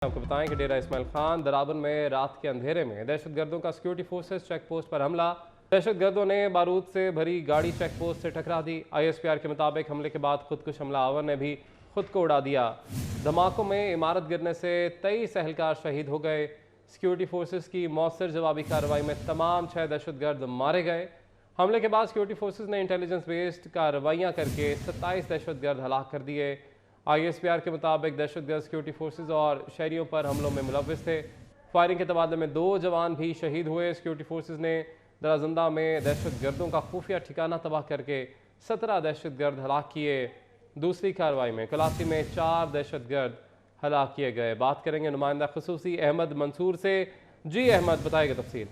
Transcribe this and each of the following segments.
आपको बताएं कि डेरा इस्माइल खान दराबन में रात के अंधेरे में दहशतगर्दों का सिक्योरिटी फोर्सेस चेक पोस्ट पर हमला। दहशतगर्दों ने बारूद से भरी गाड़ी चेक पोस्ट से टकरा दी। ISPR के मुताबिक हमले के बाद खुदकुश हमलावर ने भी खुद को उड़ा दिया। धमाकों में इमारत गिरने से 23 एहलकार शहीद हो गए। सिक्योरिटी फोर्सेस की मौसर जवाबी कार्रवाई में तमाम 6 दहशतगर्द मारे गए। हमले के बाद सिक्योरिटी फोर्सेस ने इंटेलिजेंस बेस्ड कार्रवाइयाँ करके 27 दहशतगर्द हलाक कर दिए। ISPR के मुताबिक दहशतगर्द सिक्योरिटी फोर्सेज और शहरियों पर हमलों में मुलव्विस थे। फायरिंग के तबादले में 2 जवान भी शहीद हुए। सिक्योरिटी फोर्सेज ने दराजंदा में दहशतगर्दों का खुफिया ठिकाना तबाह करके 17 दहशतगर्द हलाक किए। दूसरी कार्रवाई में कराची में 4 दहशतगर्द हलाक किए गए। बात करेंगे नुमाइंदा खुसूसी अहमद मंसूर से। जी अहमद, बताइएगा तफसील।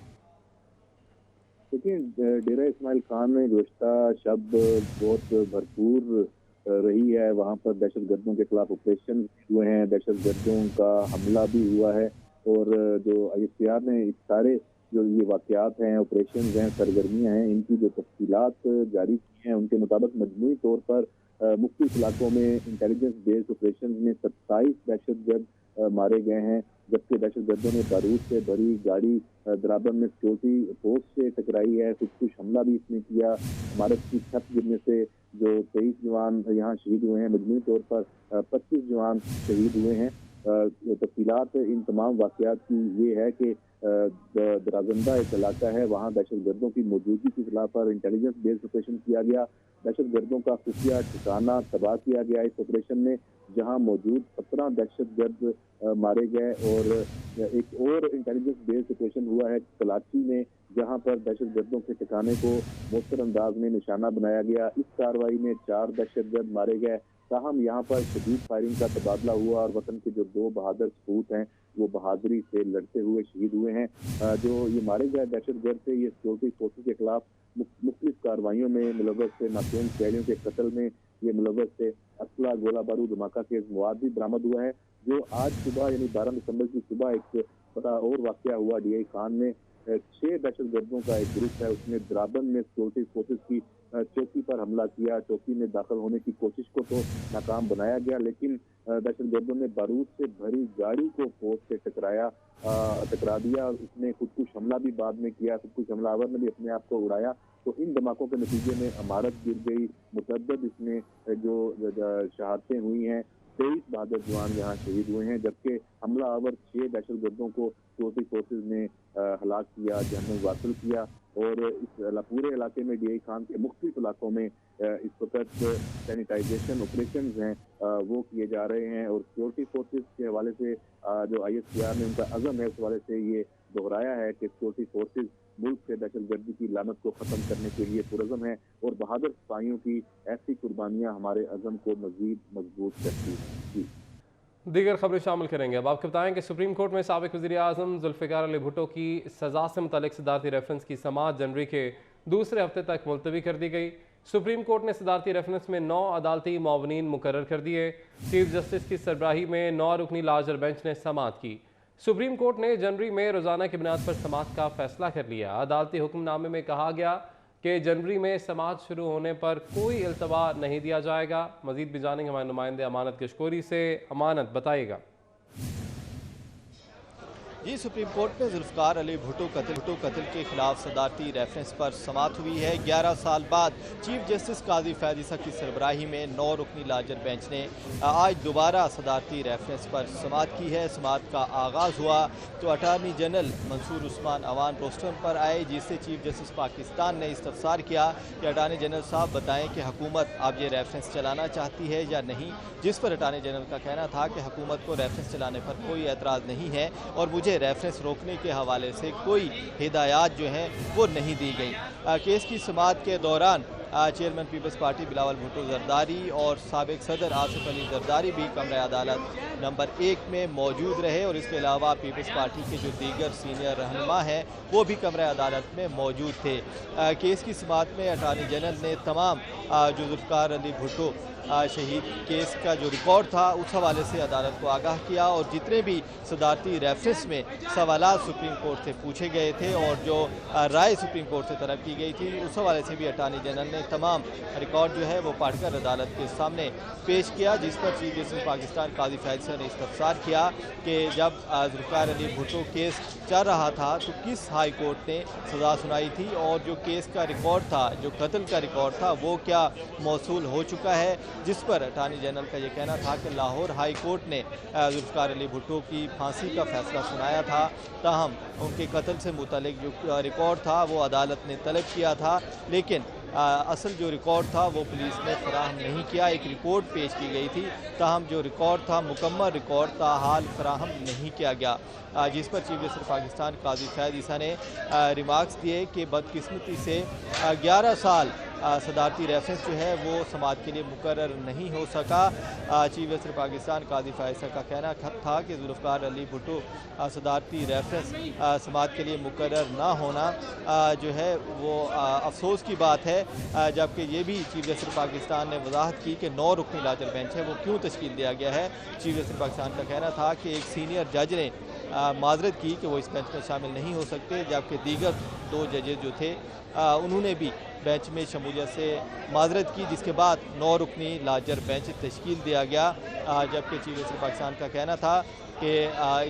देखिए, डेरा इस्माइल खान में गुज़श्ता शब बहुत भरपूर रही है। वहाँ पर दहशतगर्दों के खिलाफ ऑपरेशन हुए हैं, दहशतगर्दों का हमला भी हुआ है और जो ISPR ने इस सारे जो ये वाक़यात हैं, ऑपरेशन हैं, सरगर्मियाँ हैं, इनकी जो तफसीलात जारी की हैं, उनके मुताबिक मजमूई तौर पर मुख्तलिफ इलाकों में इंटेलिजेंस बेस्ड ऑपरेशन में 27 दहशतगर्द मारे गए हैं, जबकि दहशतगर्दों ने बारूद से भरी गाड़ी दराबन में सिक्योरिटी पोस्ट से टकराई है। कुछ हमला भी इसने किया। इमारत की छत गिरने से जो 23 जवान यहाँ शहीद हुए हैं, मजमूई तौर पर 25 जवान शहीद हुए हैं। तफसीलात इन तमाम वाक़यात की ये है कि दराजंदा एक इलाका है, वहाँ दहशतगर्दों की मौजूदगी की खिलाफ पर इंटेलिजेंस बेस्ड ऑपरेशन किया गया। दहशतगर्दों का खुफिया ठिकाना तबाह किया गया इस ऑपरेशन में, जहां मौजूद 17 दहशतगर्द मारे गए। और एक और इंटेलिजेंस बेस्ड ऑपरेशन हुआ है कराची में, जहां पर दहशतगर्दों के ठिकाने को मौसर अंदाज में निशाना बनाया गया। इस कार्रवाई में 4 दहशतगर्द मारे गए। ताहम यहाँ पर शदीद फायरिंग का तबादला हुआ और वतन के जो 2 बहादुर सपूत हैं वो बहादुरी से लड़ते हुए शहीद हुए हैं। जो ये मारे गए दहशतगर्द थे, ये सिक्योरिटी फोर्सेज के खिलाफ मुख्तलिफ कार्रवाइयों में मुलव्वस थे। मासूम शहरियों के कत्ल में ये मुलव्वस थे। असला, गोला बारूद, धमाका के मवाद भी बरामद हुआ है। जो आज सुबह यानी 12 दिसंबर की सुबह एक बड़ा और वाक़या हुआ DI खान में। 6 दहशतगर्दों का एक ग्रुप है, उसने दराबन में सिक्योरिटी फोर्सेज की चौकी पर हमला किया। चौकी में दाखिल होने की कोशिश को तो नाकाम बनाया गया, लेकिन दहशतगर्दों ने बारूद से भरी गाड़ी को पोस्ट से टकरा दिया। उसने खुदकुश हमला भी बाद में किया। खुदकुश हमलावर ने भी अपने आप को उड़ाया। तो इन धमाकों के नतीजे में इमारत गिर गई। मुतअद्दिद इसमें जो शहादतें हुई हैं, 23 बहादुर जवान यहाँ शहीद हुए हैं, जबकि हमला आवर 6 दहशतगर्दों को सिक्योरिटी फोर्सेज ने हलाक किया, जहन्नुम वासिल किया। और इस पूरे इलाके में DI खान के मुख्तलिफ इलाकों में इस वक्त सैनिटाइजेशन ऑपरेशन हैं वो किए जा रहे हैं। और सिक्योरिटी फोर्सेज के हवाले से जो ISPR ने उनका अज़म है, उस हवाले से ये दोहराया है कि सिक्योरिटी फोर्सेज मुल्क से दहशतगर्दी की लानत को ख़त्म करने के लिए पुरज़म है और बहादुर सिपाहियों की ऐसी कुर्बानियाँ हमारे अज़म को मज़ीद मजबूत करती हैं। दीगर खबरें शामिल करेंगे। अब आपको बताएं कि सुप्रीम कोर्ट में साबिक वज़ीर-ए-आज़म ज़ुल्फ़िकार अली भुट्टो की सज़ा से मुतालिक सदारती रेफरेंस की समाअत जनवरी के दूसरे हफ्ते तक मुलतवी कर दी गई। सुप्रीम कोर्ट ने सदारती रेफरेंस में 9 अदालती मुआवनीन मुकर्रर कर दिए। चीफ जस्टिस की सरबराही में 9 रुकनी लार्जर बेंच ने समाअत की। सुप्रीम कोर्ट ने जनवरी में रोज़ाना की बुनियाद पर समाअत का फैसला कर लिया। अदालती हुक्मनामे में कहा गया कि जनवरी में समाअत शुरू होने पर कोई इल्तवा नहीं दिया जाएगा। मजीद भी जानेंगे हमारे नुमाइंदे अमानत गशकोरी से। अमानत, बताइएगा। जी, सुप्रीम कोर्ट में ज़ुल्फ़िकार अली भुट्टो कत्ल के खिलाफ सदारती रेफरेंस पर समाअत हुई है। 11 साल बाद चीफ जस्टिस काजी फैज़ ईसा की सरबराही में 9 रुकनी लार्जर बेंच ने आज दोबारा सदारती रेफरेंस पर समाअत की है। समाअत का आगाज़ हुआ तो attorney general Mansoor Usman Awan roster पर आए, जिससे चीफ जस्टिस पाकिस्तान ने इस्तफसार किया कि अटारनी जनरल साहब बताएं कि हुकूमत अब ये रेफरेंस चलाना चाहती है या नहीं, जिस पर अटारनी जनरल का कहना था कि हुकूमत को रेफरेंस चलाने पर कोई एतराज़ नहीं है और मुझे रेफरेंस रोकने के हवाले से कोई हिदायत जो हैं वो नहीं दी गई। केस की समाअत के दौरान chairman Peoples Party Bilawal Bhutto Zardari और साबिक सदर आसिफ अली जरदारी भी कमरे अदालत नंबर 1 में मौजूद रहे और इसके अलावा पीपल्स पार्टी के जो दीगर सीनियर रहनुमा हैं वो भी कमरे अदालत में मौजूद थे। केस की समाअत में अटारनी जनरल ने तमाम जो ज़ुल्फ़िकार अली भुट्टो शहीद केस का जो रिकॉर्ड था उस हवाले से अदालत को आगाह किया और जितने भी सदारती रेफरेंस में सवालात सुप्रीम कोर्ट से पूछे गए थे और जो राय सुप्रीम कोर्ट से तलब की गई थी उस हवाले से भी अटारनी जनरल ने اپنے تمام ریکارڈ جو ہے وہ پڑھ کر عدالت کے سامنے پیش کیا، جس پر چیف جسٹس پاکستان قاضی فیض صاحب نے استفسار کیا کہ جب ذوالفقار علی بھٹو کیس چل رہا تھا تو کس ہائی کورٹ نے سزا سنائی تھی، اور جو کیس کا ریکارڈ تھا، جو قتل کا ریکارڈ تھا، وہ کیا موصول ہو چکا ہے، جس پر اٹارنی جنرل کا یہ کہنا تھا کہ لاہور ہائی کورٹ نے ذوالفقار علی بھٹو کی پھانسی کا فیصلہ سنایا تھا، تاہم ان کے قتل سے متعلق جو ریکارڈ تھا وہ عدالت نے طلب کیا تھا، لیکن اصل جو ریکارڈ تھا وہ پولیس نے فراہم نہیں کیا۔ ایک رپورٹ پیش کی گئی تھی، تاہم جو ریکارڈ تھا مکمل ریکارڈ تاحال فراہم نہیں کیا گیا، جس پر چیف جسٹس پاکستان قاضی فیض عیسیٰ نے ریمارکس دیے کہ بدقسمتی سے 11 سال صدارتی ریفرنس جو ہے وہ سماعت کے لیے مقرر نہیں ہو سکا۔ چیف جسٹس پاکستان قاضی فیض کا کہنا تھا کہ ذوالفقار علی بھٹو صدارتی ریفرنس سماعت کے لیے مقرر نہ ہونا جو ہے وہ افسوس کی بات ہے، جبکہ یہ بھی چیف جسٹس پاکستان نے وضاحت کی کہ 9 رکنی لاجر بینچ ہے وہ کیوں تشکیل دیا گیا ہے۔ چیف جسٹس پاکستان کا کہنا تھا کہ ایک سینئر جج نے معذرت کی کہ وہ اس بینچ میں شامل نہیں ہو سکتے، جبکہ دیگر 2 ججز جو تھے انہوں نے بھی بینچ میں شمولیت سے معذرت کی، جس کے بعد 9 رکنی لاجر بینچ تشکیل دیا گیا، جبکہ چیف جسٹس پاکستان کا کہنا تھا کہ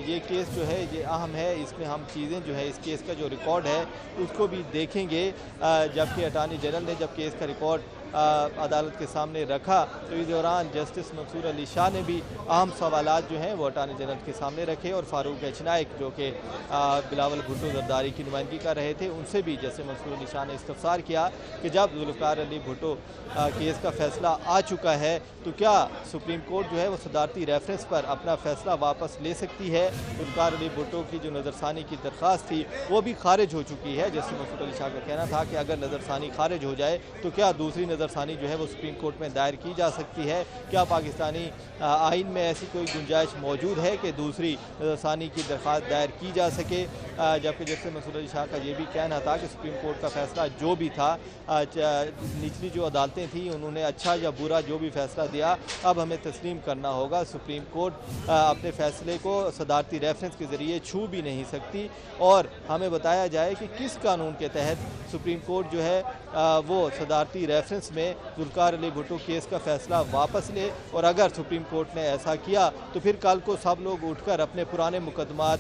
یہ کیس جو ہے یہ اہم ہے، اس میں ہم چیزیں جو ہے اس کیس کا جو ریکارڈ ہے اس کو بھی دیکھیں گے، جبکہ اٹارنی جنرل نے جب کیس کا ریکارڈ عدالت کے سامنے رکھا تو اس دوران جسٹس منصور علی شاہ نے بھی اہم سوالات جو ہیں وہ اٹارنی جنرل کے سامنے رکھے، اور فاروق ایچ نائک جو کہ بلاول بھٹو زرداری کی نمائندگی کر رہے تھے ان سے بھی جسٹس منصور علی شاہ نے استفسار کیا کہ جب ذوالفقار علی بھٹو کیس کا فیصلہ آ چکا ہے تو کیا سپریم کورٹ جو ہے وہ صدارتی ریفرنس پر اپنا فیصلہ واپس لے سکتی ہے۔ ذوالفقار علی بھٹو کی جو نظر ثانی کی درخواست تھی وہ بھی خارج ہو چکی ہے۔ جسٹس منصور علی شاہ کا کہنا تھا کہ اگر نظر ثانی خارج ہو جائے تو کیا دوسری نظر ثانی جو ہے وہ سپریم کورٹ میں دائر کی جا سکتی ہے، کیا پاکستانی آئین میں ایسی کوئی گنجائش موجود ہے کہ دوسری نظر ثانی کی درخواست دائر کی جا سکے، جبکہ جسٹس منصور علی شاہ کا یہ بھی کہنا تھا کہ سپریم کورٹ کا فیصلہ جو بھی تھا، نچلی جو عدالتیں تھیں انہوں نے اچھا یا برا جو بھی فیصلہ دیا اب ہمیں تسلیم کرنا ہوگا، سپریم کورٹ اپنے فیصلے کو صدارتی ریفرنس کے ذریعے چھو بھی نہیں سکتی، اور ہمیں بتایا جائے کہ کس قانون کے تحت سپریم کورٹ جو ہے وہ صدارتی ریفرنس میں ذوالفقار علی بھٹو کیس کا فیصلہ واپس لے، اور اگر سپریم کورٹ نے ایسا کیا تو پھر کل کو سب لوگ اٹھ کر اپنے پرانے مقدمات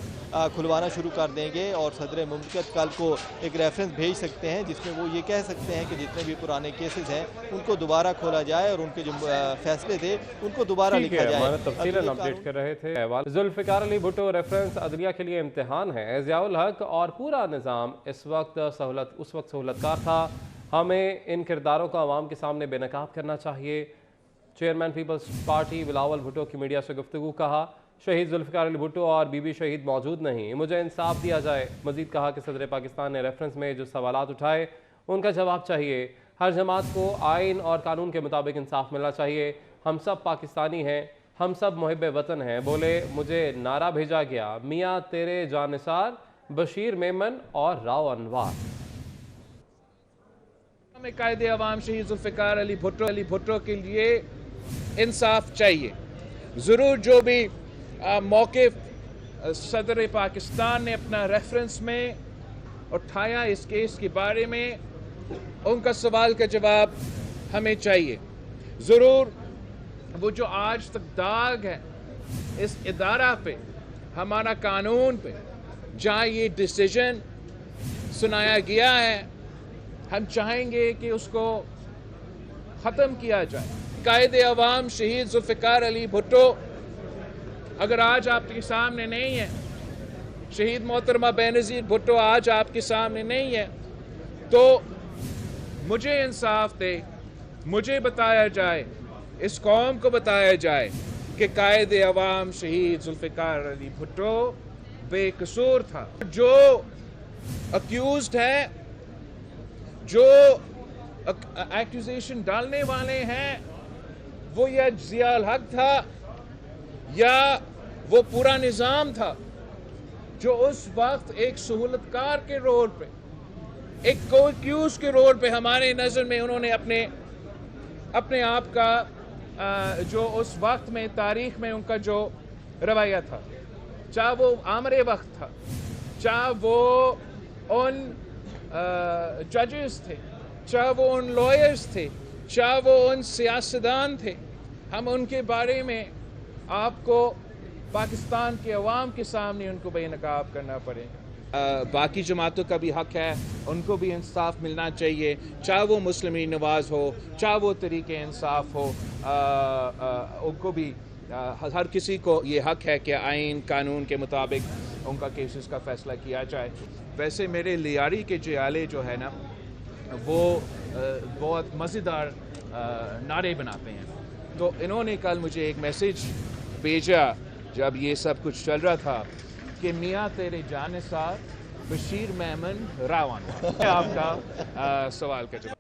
کھلوانا شروع کر دیں گے، اور صدر مملکت کل کو ایک ریفرنس بھیج سکتے ہیں جس میں وہ یہ کہہ سکتے ہیں کہ جتنے بھی پرانے کیسز ہیں ان کو دوبارہ کھولا جائے اور ان کے جو فیصلے تھے ان کو دوبارہ لکھا جائے۔ تفصیلاً اپڈیٹ کر رہے تھے ذوالفقار علی بھٹو ریفرنس عدلیہ کے لیے امتحان ہے، ضیاء الحق اور پورا نظام اس وقت سہولت کار تھا، ہمیں ان کرداروں کو عوام کے سامنے بے نقاب کرنا چاہیے۔ Chairman Peoples Party Bilawal Bhutto کی میڈیا سے گفتگو، کہا شہید ذوالفقار علی بھٹو اور بی بی شہید موجود نہیں، مجھے انصاف دیا جائے۔ مزید کہا کہ صدر پاکستان نے ریفرنس میں جو سوالات اٹھائے ان کا جواب چاہیے، ہر جماعت کو آئین اور قانون کے مطابق انصاف ملنا چاہیے، ہم سب پاکستانی ہیں، ہم سب محب وطن ہیں۔ بولے مجھے نعرہ بھیجا گیا، میاں تیرے جانثار، بشیر میمن اور راؤ انوار۔ ہمیں قائد عوام شہید ذوالفقار علی بھٹو کے لیے انصاف چاہیے۔ ضرور جو بھی موقف صدر پاکستان نے اپنا ریفرنس میں اٹھایا اس کیس کے بارے میں، ان کا سوال کا جواب ہمیں چاہیے۔ ضرور وہ جو آج تک داغ ہے اس ادارہ پہ، ہمارا قانون پہ، جہاں یہ ڈیسیجن سنایا گیا ہے، ہم چاہیں گے کہ اس کو ختم کیا جائے۔ قائد عوام شہید ذوالفقار علی بھٹو اگر آج آپ کے سامنے نہیں ہے، شہید محترمہ بینظیر بھٹو آج آپ کے سامنے نہیں ہے، تو مجھے انصاف دے، مجھے بتایا جائے، اس قوم کو بتایا جائے کہ قائد عوام شہید ذوالفقار علی بھٹو بے قصور تھا۔ جو اکیوزڈ ہے، جو ایکوزیشن ڈالنے والے ہیں، وہ یا ضیاء الحق تھا یا وہ پورا نظام تھا جو اس وقت ایک سہولت کار کے رول پہ، ایک کو ایکیوز کے رول پہ ہمارے نظر میں انہوں نے اپنے آپ کا جو اس وقت میں تاریخ میں ان کا جو رویہ تھا، چاہے وہ آمر وقت تھا، چاہے وہ ان ججز تھے، चाहे वो उन लॉयर्स थे, चाहे वो उन सियासतदान थे, हम उनके बारे में आपको पाकिस्तान के अवाम के सामने उनको बेनकाब करना पड़ेगा। बाकी जमातों का भी हक है, उनको भी इंसाफ मिलना चाहिए, चाहे वो मुस्लिम लीग नवाज हो, चाहे वो तरीके इंसाफ हो, उनको भी हर किसी को ये हक है कि आइन कानून के मुताबिक उनका केसेस का फैसला किया जाए। वैसे मेरे लियारी के जियाले जो है ना, वो बहुत मज़ेदार नारे बनाते हैं, तो इन्होंने कल मुझे एक मैसेज भेजा जब ये सब कुछ चल रहा था कि मियाँ तेरे जाने सार बशीर मेमन रावण। आपका सवाल का जवाब।